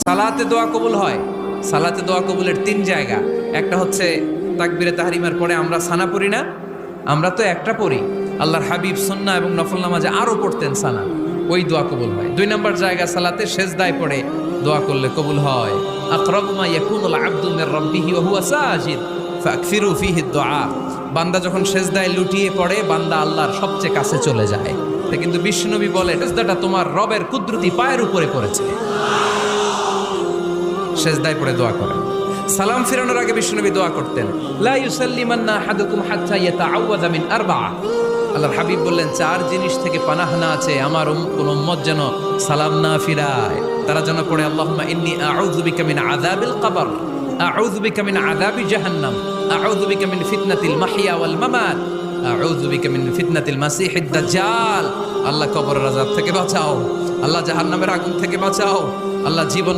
সালাতে দোয়া কবুল হয়। সালাতে দোয়া কবুলের 3 জায়গা। একটা হচ্ছে তাকবীরে তাহরিমার পরে আমরা সানা পড়ি না, আমরা তো একটা পড়ি। আল্লাহর হাবিব সুন্নাহ এবং নফল নামাজে আরো পড়তেন সানা, ওই দোয়া কবুল হয়। 2 নম্বর জায়গা সালাতে সেজদায় পড়ে দোয়া করলে কবুল হয়। আকরাবু মা ইয়াকুনুল আবদু মির রাব্বিহি ওয়া হুয়া সাজিদ ফাকসিরু ফিহি দুআ। বান্দা যখন সেজদায় লুটিয়ে পড়ে, বান্দা আল্লাহর সবচেয়ে কাছে চলে যায়। তা কিন্তু বিশ্বনবী বলে, সেজদাটা তোমার রবের কুদরতি পায়ের উপরে পড়েছে। সেজদায় পড়ে দোয়া করেন। সালাম ফিরানোর আগে বিশ্বনবী দোয়া করতেন, লা ইউসাল্লিমান্না আহাদুকুম হাত্তা ইয়াতাআওয়াযা মিন আরবা'a। আল্লাহর হাবিব বললেন, 4 জিনিস থেকে পানাহ না আছে আমার কোন উম্মত যেন সালাম না ফিরায়। তারা যেন পড়ে, আল্লাহুম্মা ইন্নী আউযু বিকা মিন আযাবিল কবর, আউযু বিকা মিন আযাবি জাহান্নাম, আউযু বিকা মিন ফিতনাতিল মাহইয়া ওয়াল মামাত, আউযু বিকা মিন ফিতনাতিল মাসিহিদ দাজ্জাল। আল্লাহ কবরের আযাব থেকে বাঁচাও, আল্লাহ জাহান্নামের আগুন থেকে বাঁচাও, আল্লাহ জীবন